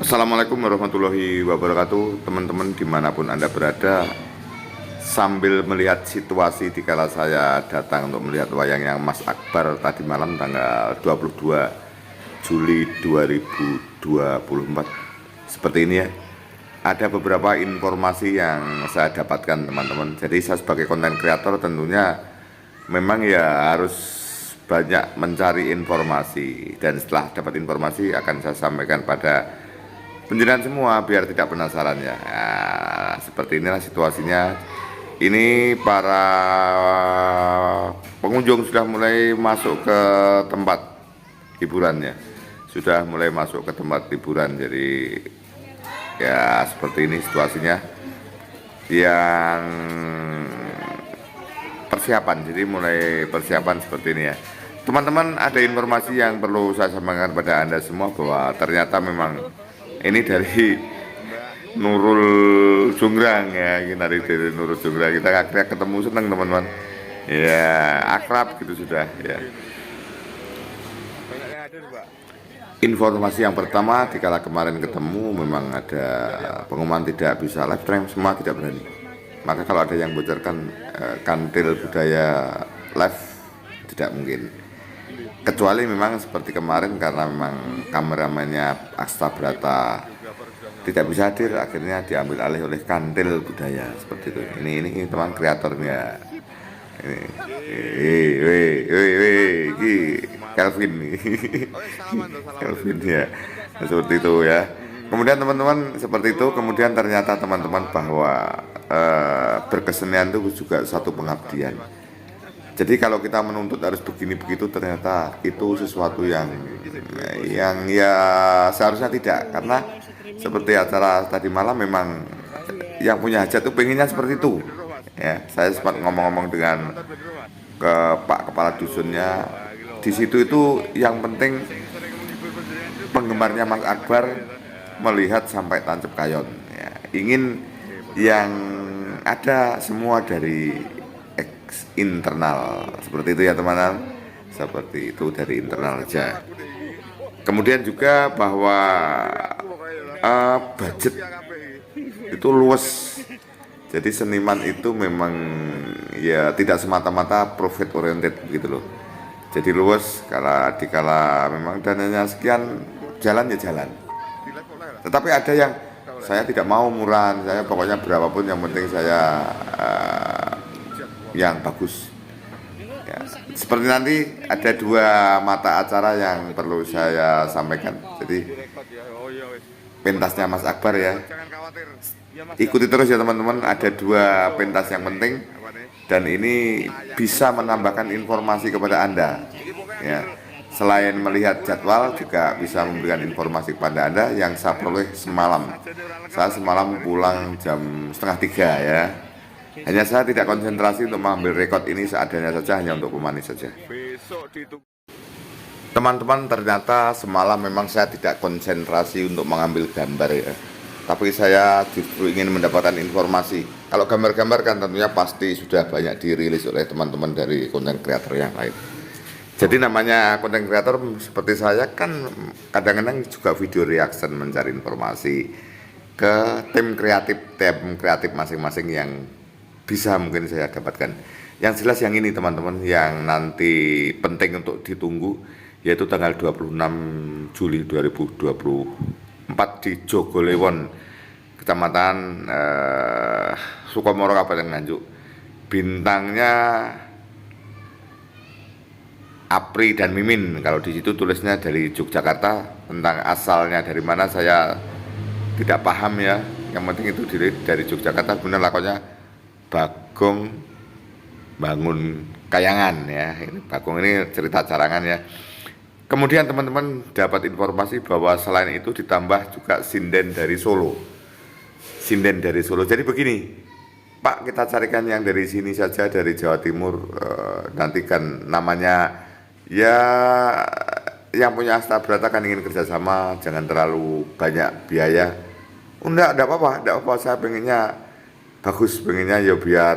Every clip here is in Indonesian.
Assalamualaikum warahmatullahi wabarakatuh. Teman-teman dimanapun Anda berada, sambil melihat situasi di kala saya datang untuk melihat wayangnya Mas Akbar tadi malam tanggal 22 Juli 2024. Seperti ini ya, ada beberapa informasi yang saya dapatkan teman-teman. Jadi saya sebagai konten kreator tentunya memang ya harus banyak mencari informasi, dan setelah dapat informasi akan saya sampaikan pada penjelasan semua biar tidak penasaran ya. Nah, seperti inilah situasinya. Ini para pengunjung sudah mulai masuk ke tempat hiburannya. Sudah mulai masuk ke tempat hiburan. Jadi ya seperti ini situasinya. Yang persiapan, jadi mulai persiapan seperti ini ya. Teman-teman, ada informasi yang perlu saya sampaikan pada Anda semua bahwa ternyata memang ini dari Nurul Jonggrang ya, ini dari Nurul Jonggrang. Kita akhirnya ketemu, senang teman-teman. Ya, akrab gitu sudah ya. Informasi yang pertama, dikala kemarin ketemu memang ada pengumuman tidak bisa live stream, semua tidak berani. Maka kalau ada yang bocorkan kantil budaya live, tidak mungkin. Kecuali memang seperti kemarin karena memang kameramennya Asta Brata tidak bisa hadir, akhirnya diambil alih oleh kantil budaya seperti itu. Ini teman kreatornya. Ini Kelvin nih. Kelvin ya. Seperti itu ya. Kemudian teman-teman seperti itu, kemudian ternyata teman-teman bahwa berkesenian itu juga satu pengabdian. Jadi kalau kita menuntut harus begini begitu, ternyata itu sesuatu yang ya seharusnya tidak, karena seperti acara tadi malam memang yang punya hajat itu pengennya seperti itu. Ya, saya sempat ngomong-ngomong dengan ke Pak Kepala Dusunnya. Di situ itu yang penting penggemarnya Mas Akbar melihat sampai tancap kayon. Ya, ingin yang ada semua dari internal, seperti itu ya teman-teman, seperti itu dari internal aja. Kemudian juga bahwa budget itu luas, jadi seniman itu memang ya tidak semata-mata profit oriented gitu loh. Jadi luas, dikala memang dananya sekian, jalan ya jalan. Tetapi ada yang saya tidak mau murahan, saya pokoknya berapapun yang penting saya yang bagus ya. Seperti nanti ada dua mata acara yang perlu saya sampaikan, jadi pentasnya Mas Akbar ya, ikuti terus ya teman-teman. Ada dua pentas yang penting dan ini bisa menambahkan informasi kepada Anda ya. Selain melihat jadwal juga bisa memberikan informasi kepada Anda yang saya peroleh semalam. Saya semalam pulang jam 2:30 ya. Hanya saya tidak konsentrasi untuk mengambil rekod ini seadanya saja, hanya untuk pemanis saja. Teman-teman, ternyata semalam memang saya tidak konsentrasi untuk mengambil gambar ya. Tapi saya justru ingin mendapatkan informasi. Kalau gambar-gambar kan tentunya pasti sudah banyak dirilis oleh teman-teman dari konten kreator yang lain. Jadi namanya konten kreator seperti saya kan kadang-kadang juga video reaction, mencari informasi ke tim kreatif masing-masing yang bisa mungkin saya dapatkan. Yang jelas yang ini teman-teman, yang nanti penting untuk ditunggu, yaitu tanggal 26 Juli 2024 di Jogolewon, Kecamatan Sukomoro, Kabupaten Nganjuk. Bintangnya Apri dan Mimin. Kalau di situ tulisnya dari Yogyakarta, tentang asalnya dari mana saya tidak paham ya. Yang penting itu dari Yogyakarta, benar lakonnya Bagong Bangun Kayangan ya. Ini Bagong ini cerita carangan ya. Kemudian teman-teman dapat informasi bahwa selain itu ditambah juga sinden dari Solo. Sinden dari Solo. Jadi begini, Pak, kita carikan yang dari sini saja, dari Jawa Timur. Nantikan namanya ya, yang punya Asta Brata kan ingin kerjasama, jangan terlalu banyak biaya. Enggak apa-apa, saya pengennya bagus, pengennya ya biar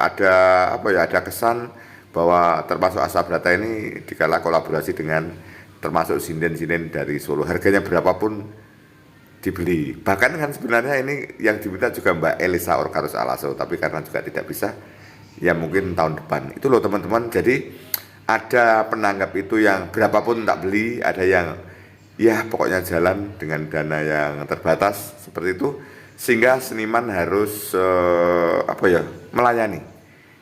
ada ada kesan bahwa termasuk Asta Brata ini dikala kolaborasi dengan termasuk sinden-sinden dari Solo. Harganya berapapun dibeli. Bahkan kan sebenarnya ini yang diminta juga Mbak Elisa Orkarus Alaso, tapi karena juga tidak bisa, ya mungkin tahun depan. Itu loh teman-teman. Jadi ada penanggap itu yang berapapun tak beli, ada yang ya pokoknya jalan dengan dana yang terbatas seperti itu, sehingga seniman harus apa ya,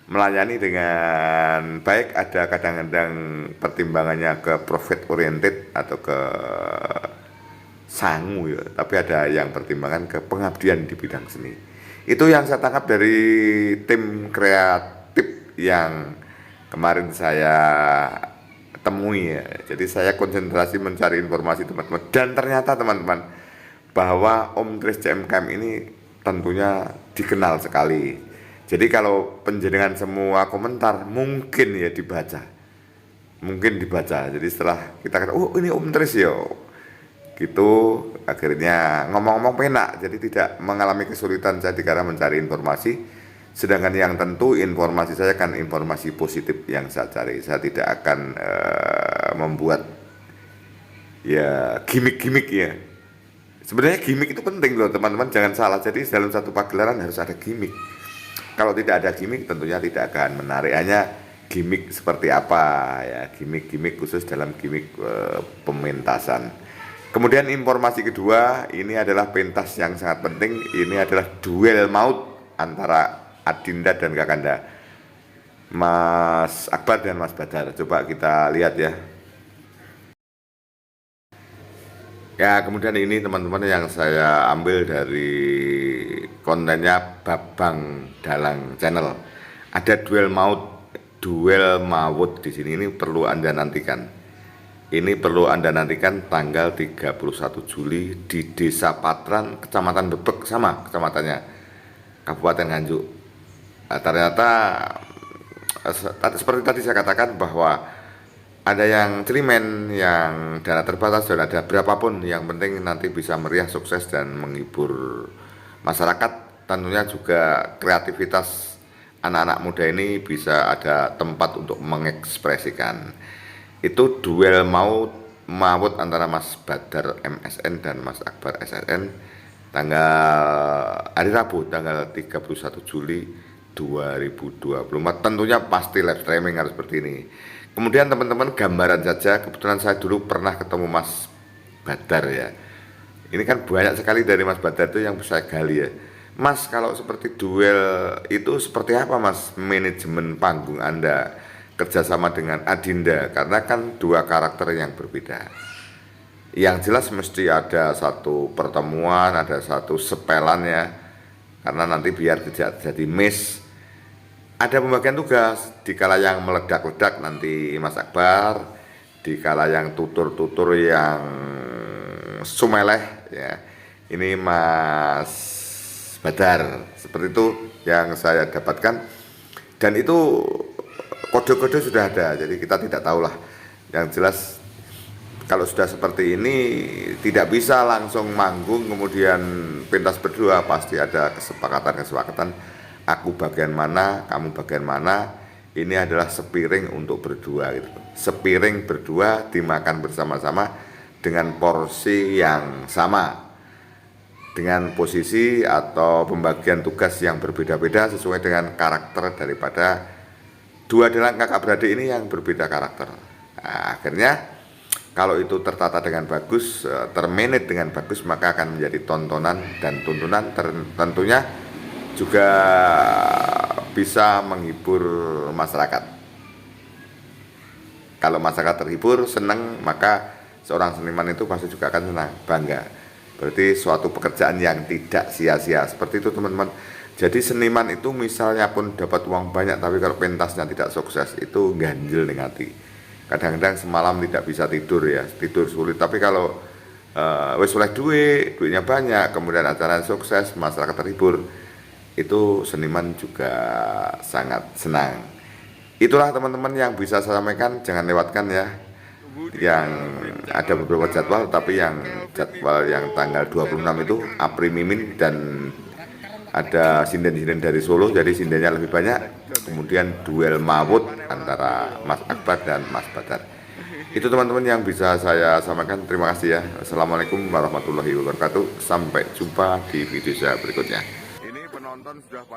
melayani dengan baik. Ada kadang-kadang pertimbangannya ke profit oriented atau ke sangu ya, tapi ada yang pertimbangan ke pengabdian di bidang seni. Itu yang saya tangkap dari tim kreatif yang kemarin saya temui ya. Jadi saya konsentrasi mencari informasi teman-teman, dan ternyata teman-teman bahwa Om Tris CMKM ini tentunya dikenal sekali. Jadi kalau penjenengan semua komentar mungkin ya dibaca, jadi setelah kita kata oh ini Om Tris ya gitu, akhirnya ngomong-ngomong penak, jadi tidak mengalami kesulitan saya dikala mencari informasi. Sedangkan yang tentu informasi saya kan informasi positif yang saya cari. Saya tidak akan membuat ya gimmick-gimmick ya. Sebenarnya gimmick itu penting loh teman-teman, jangan salah. Jadi dalam satu pagelaran harus ada gimmick. Kalau tidak ada gimmick tentunya tidak akan menarik. Hanya gimmick seperti apa ya, gimmick-gimmick khusus dalam gimmick pementasan. Kemudian informasi kedua, ini adalah pentas yang sangat penting. Ini adalah duel maut antara Adinda dan Kakanda, Mas Akbar dan Mas Badar. Coba kita lihat ya. Ya, kemudian ini teman-teman yang saya ambil dari kontennya Babang Dalang Channel. Ada duel maut di sini. Ini perlu Anda nantikan. Ini perlu Anda nantikan tanggal 31 Juli di Desa Patran, Kecamatan Bebek, sama kecamatannya, Kabupaten Nganjuk. Nah, ternyata seperti tadi saya katakan bahwa ada yang celimen, yang dana terbatas, dan ada berapapun, yang penting nanti bisa meriah, sukses, dan menghibur masyarakat. Tentunya juga kreativitas anak-anak muda ini bisa ada tempat untuk mengekspresikan. Itu duel maut antara Mas Badar MSN dan Mas Akbar SSN tanggal hari Rabu tanggal 31 Juli 2024. Tentunya pasti live streaming harus seperti ini. Kemudian teman-teman gambaran saja, kebetulan saya dulu pernah ketemu Mas Badar ya. Ini kan banyak sekali dari Mas Badar itu yang saya gali ya. Mas, kalau seperti duel itu seperti apa Mas manajemen panggung Anda kerjasama dengan Adinda, karena kan dua karakter yang berbeda. Yang jelas mesti ada satu pertemuan, ada satu sepelan ya, karena nanti biar tidak jadi miss. Ada pembagian tugas, dikala yang meledak-ledak nanti Mas Akbar, dikala yang tutur-tutur yang sumeleh ya, ini Mas Badar. Seperti itu yang saya dapatkan, dan itu kode-kode sudah ada, jadi kita tidak tahulah. Yang jelas kalau sudah seperti ini tidak bisa langsung manggung kemudian pentas berdua, pasti ada kesepakatan. Aku bagian mana, kamu bagian mana. Ini adalah sepiring untuk berdua gitu. Sepiring berdua dimakan bersama-sama dengan porsi yang sama, dengan posisi atau pembagian tugas yang berbeda-beda sesuai dengan karakter daripada dua dalang kakak beradik ini yang berbeda karakter. Nah, akhirnya kalau itu tertata dengan bagus, termanage dengan bagus, maka akan menjadi tontonan dan tuntunan. Tentunya juga bisa menghibur masyarakat. Kalau masyarakat terhibur, senang, maka seorang seniman itu pasti juga akan senang, bangga. Berarti suatu pekerjaan yang tidak sia-sia. Seperti itu teman-teman. Jadi seniman itu misalnya pun dapat uang banyak, tapi kalau pentasnya tidak sukses, itu ganjil dengan hati. Kadang-kadang semalam tidak bisa tidur ya, tidur sulit. Tapi kalau wis oleh duitnya banyak, kemudian acara sukses, masyarakat terhibur, itu seniman juga sangat senang. Itulah teman-teman yang bisa saya sampaikan, jangan lewatkan ya. Yang ada beberapa jadwal, tapi yang jadwal yang tanggal 26 itu Apri Mimin, dan ada sinden-sinden dari Solo, jadi sindennya lebih banyak. Kemudian duel maut antara Mas Akbar dan Mas Badar. Itu teman-teman yang bisa saya sampaikan. Terima kasih ya. Assalamualaikum warahmatullahi wabarakatuh. Sampai jumpa di video saya berikutnya. Ini penonton sudah